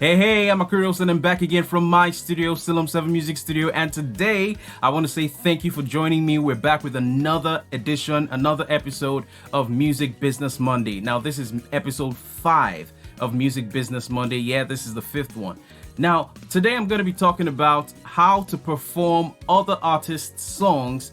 Hey, I'm Akurios and I'm back again from my studio, Silum 7 Music Studio, and today I want to say thank you for joining me. We're back with another edition, another episode of Music Business Monday. Now, this is episode 5 of Music Business Monday. Yeah, this is the 5th one. Now, today I'm going to be talking about how to perform other artists' songs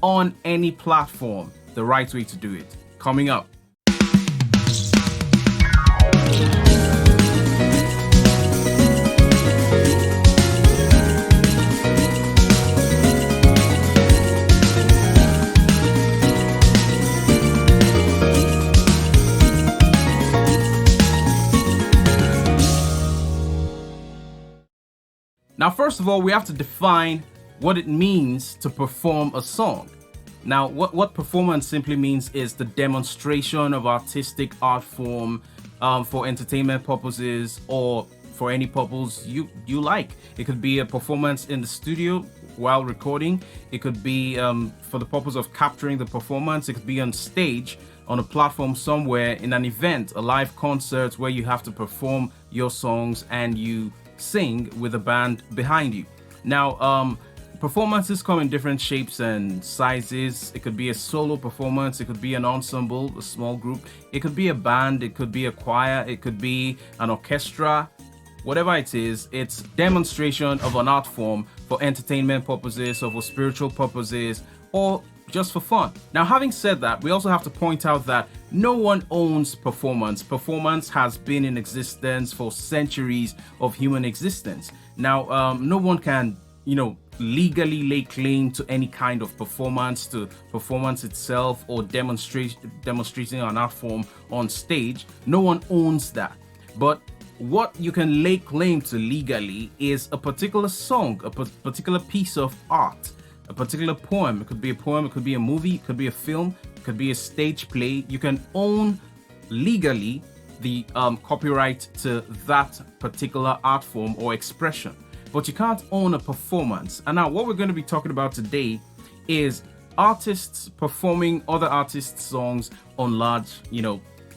on any platform, the right way to do it. Coming up. Now, first of all, we have to define what it means to perform a song. Now, what performance simply means is the demonstration of artistic art form for entertainment purposes or for any purpose you like. It could be a performance in the studio while recording. It could be for the purpose of capturing the performance. It could be on stage, on a platform somewhere, in an event, a live concert where you have to perform your songs and you sing with a band behind you. Now, performances come in different shapes and sizes. It could be a solo performance, it could be an ensemble, a small group, it could be a band, it could be a choir, it could be an orchestra. Whatever it is, it's demonstration of an art form for entertainment purposes or for spiritual purposes or just for fun. Now, having said that, we also have to point out that no one owns performance. Performance has been in existence for centuries of human existence. Now, no one can, legally lay claim to any kind of performance, to performance itself or demonstrating an art form on stage. No one owns that. But what you can lay claim to legally is a particular song, a particular piece of art, a particular poem. It could be a poem, it could be a movie, it could be a film, it could be a stage play. You can own legally the copyright to that particular art form or expression, but you can't own a performance. And now what we're going to be talking about today is artists performing other artists' songs on large,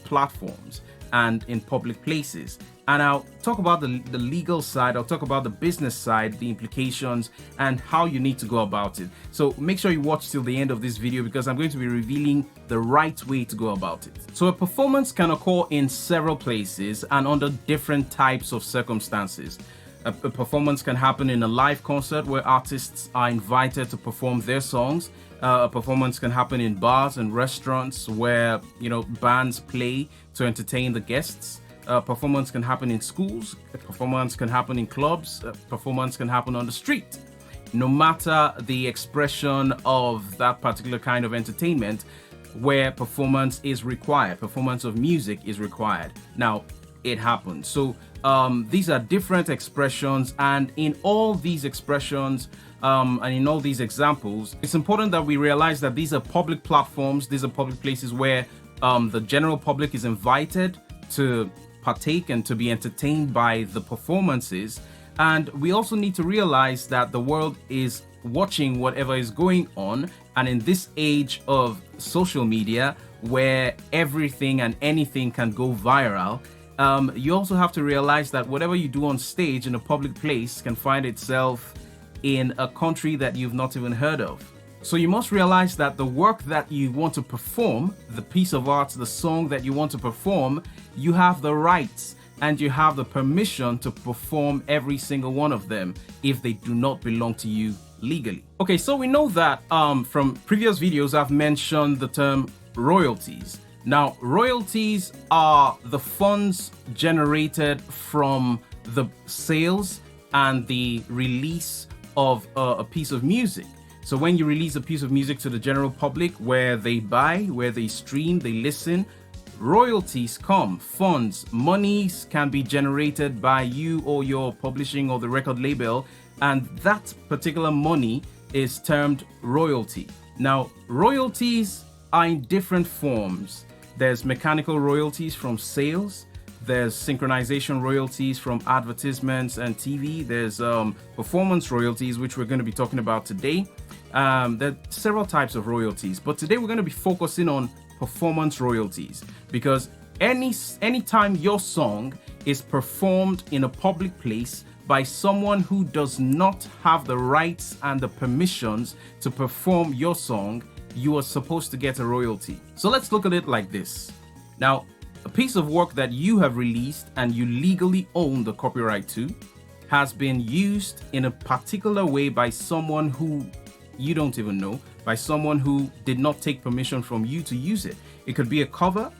platforms and in public places. And I'll talk about the legal side, I'll talk about the business side, the implications, and how you need to go about it. So make sure you watch till the end of this video because I'm going to be revealing the right way to go about it. So a performance can occur in several places and under different types of circumstances. A performance can happen in a live concert where artists are invited to perform their songs. A performance can happen in bars and restaurants where, bands play to entertain the guests. A performance can happen in schools, a performance can happen in clubs, a performance can happen on the street. No matter the expression of that particular kind of entertainment where performance is required, performance of music is required. Now, it happens. So these are different expressions, and in all these expressions and in all these examples, it's important that we realize that these are public platforms, these are public places where the general public is invited to partake and to be entertained by the performances. And we also need to realize that the world is watching whatever is going on, and in this age of social media where everything and anything can go viral, you also have to realize that whatever you do on stage in a public place can find itself in a country that you've not even heard of. So you must realize that the work that you want to perform, the piece of art, the song that you want to perform, you have the rights and you have the permission to perform every single one of them if they do not belong to you legally. Okay, so we know that from previous videos I've mentioned the term royalties. Now, royalties are the funds generated from the sales and the release of a piece of music. So when you release a piece of music to the general public where they buy, where they stream, they listen, royalties come, funds, monies can be generated by you or your publishing or the record label, and that particular money is termed royalty. Now, royalties are in different forms. There's mechanical royalties from sales, there's synchronization royalties from advertisements and TV, there's performance royalties, which we're going to be talking about today. There are several types of royalties, but today we're going to be focusing on performance royalties because anytime your song is performed in a public place by someone who does not have the rights and the permissions to perform your song, you are supposed to get a royalty. So let's look at it like this. Now, a piece of work that you have released and you legally own the copyright to has been used in a particular way by someone who you don't even know, by someone who did not take permission from you to use it. It could be a cover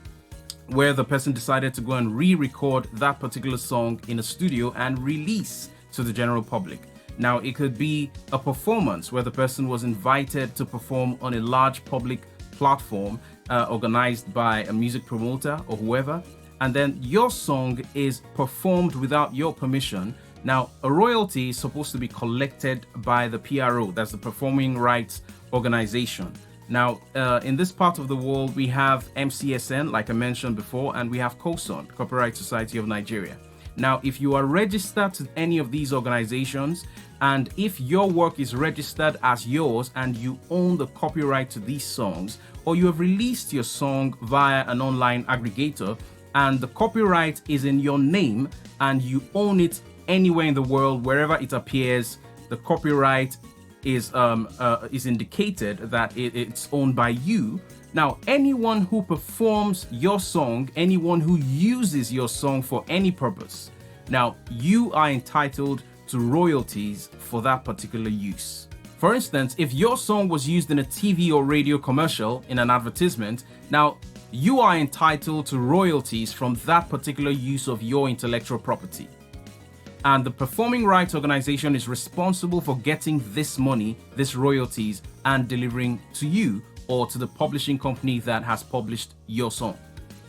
where the person decided to go and re-record that particular song in a studio and release to the general public. Now, it could be a performance where the person was invited to perform on a large public platform organized by a music promoter or whoever, and then your song is performed without your permission. Now, a royalty is supposed to be collected by the PRO, that's the Performing Rights Organization. Now, in this part of the world, we have MCSN, like I mentioned before, and we have COSON, Copyright Society of Nigeria. Now, if you are registered to any of these organizations, and if your work is registered as yours and you own the copyright to these songs, or you have released your song via an online aggregator, and the copyright is in your name, and you own it anywhere in the world, wherever it appears, the copyright is indicated that it's owned by you. Now, anyone who performs your song, anyone who uses your song for any purpose, now you are entitled to royalties for that particular use. For instance, if your song was used in a TV or radio commercial, in an advertisement, now you are entitled to royalties from that particular use of your intellectual property. And the Performing Rights Organization is responsible for getting this money, this royalties, and delivering to you or to the publishing company that has published your song.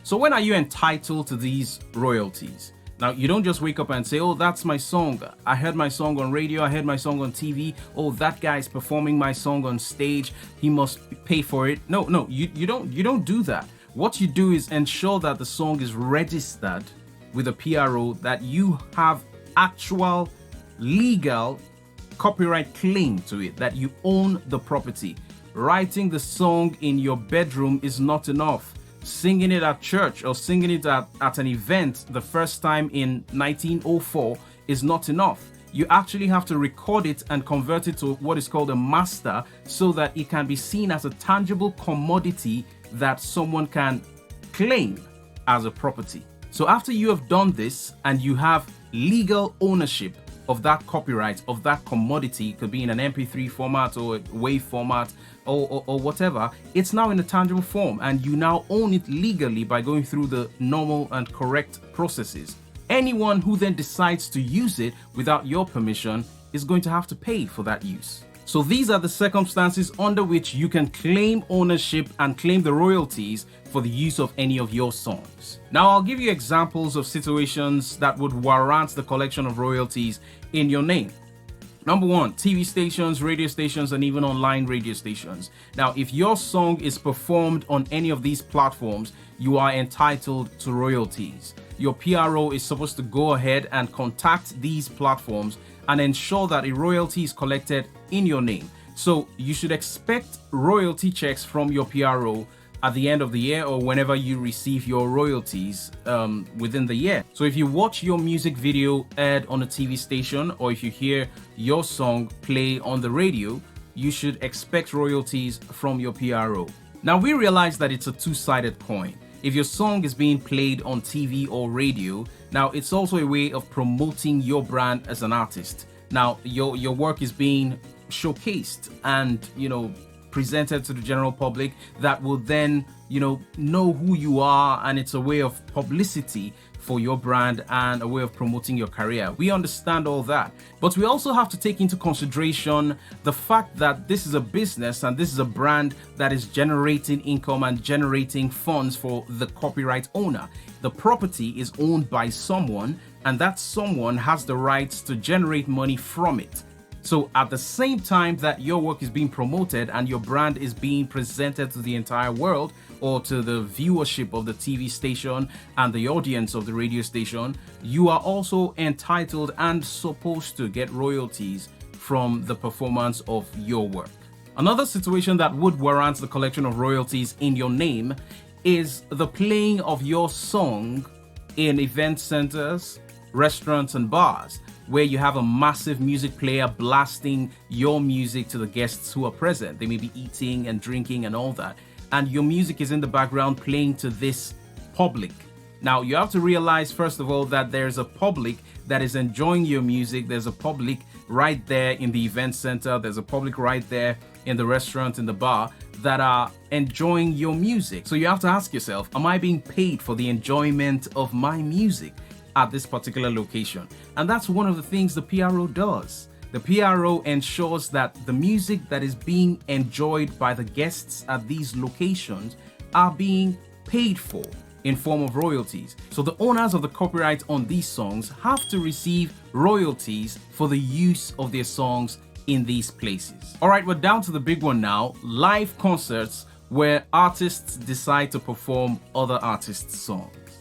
So when are you entitled to these royalties? Now, you don't just wake up and say, oh, that's my song. I heard my song on radio. I heard my song on TV. Oh, that guy is performing my song on stage. He must pay for it. No, you don't do that. What you do is ensure that the song is registered with a PRO, that you have actual legal copyright claim to it, that you own the property. Writing the song in your bedroom is not enough. Singing it at church or singing it at an event the first time in 1904 is not enough. You actually have to record it and convert it to what is called a master, so that it can be seen as a tangible commodity that someone can claim as a property. So after you have done this and you have legal ownership of that copyright, of that commodity, it could be in an MP3 format or a WAV format or whatever, it's now in a tangible form and you now own it legally by going through the normal and correct processes. Anyone who then decides to use it without your permission is going to have to pay for that use. So these are the circumstances under which you can claim ownership and claim the royalties for the use of any of your songs. Now, I'll give you examples of situations that would warrant the collection of royalties in your name. Number one, TV stations, radio stations, and even online radio stations. Now, if your song is performed on any of these platforms, you are entitled to royalties. Your PRO is supposed to go ahead and contact these platforms and ensure that a royalty is collected in your name. So you should expect royalty checks from your PRO at the end of the year or whenever you receive your royalties within the year. So if you watch your music video aired on a TV station, or if you hear your song play on the radio, you should expect royalties from your PRO. Now, we realize that it's a two-sided coin. If your song is being played on TV or radio, now it's also a way of promoting your brand as an artist. Now, your work is being showcased and, presented to the general public that will then, know who you are, and it's a way of publicity for your brand and a way of promoting your career. We understand all that, but we also have to take into consideration the fact that this is a business and this is a brand that is generating income and generating funds for the copyright owner. The property is owned by someone, and that someone has the rights to generate money from it. So at the same time that your work is being promoted and your brand is being presented to the entire world, or to the viewership of the TV station and the audience of the radio station, you are also entitled and supposed to get royalties from the performance of your work. Another situation that would warrant the collection of royalties in your name is the playing of your song in event centers, restaurants, and bars, where you have a massive music player blasting your music to the guests who are present. They may be eating and drinking and all that, and your music is in the background playing to this public. Now, you have to realize, first of all, that there's a public that is enjoying your music. There's a public right there in the event center. There's a public right there in the restaurant, in the bar, that are enjoying your music. So you have to ask yourself, am I being paid for the enjoyment of my music at this particular location? And that's one of the things the PRO does. The PRO ensures that the music that is being enjoyed by the guests at these locations are being paid for in form of royalties. So the owners of the copyright on these songs have to receive royalties for the use of their songs in these places. All right, we're down to the big one now, live concerts where artists decide to perform other artists' songs.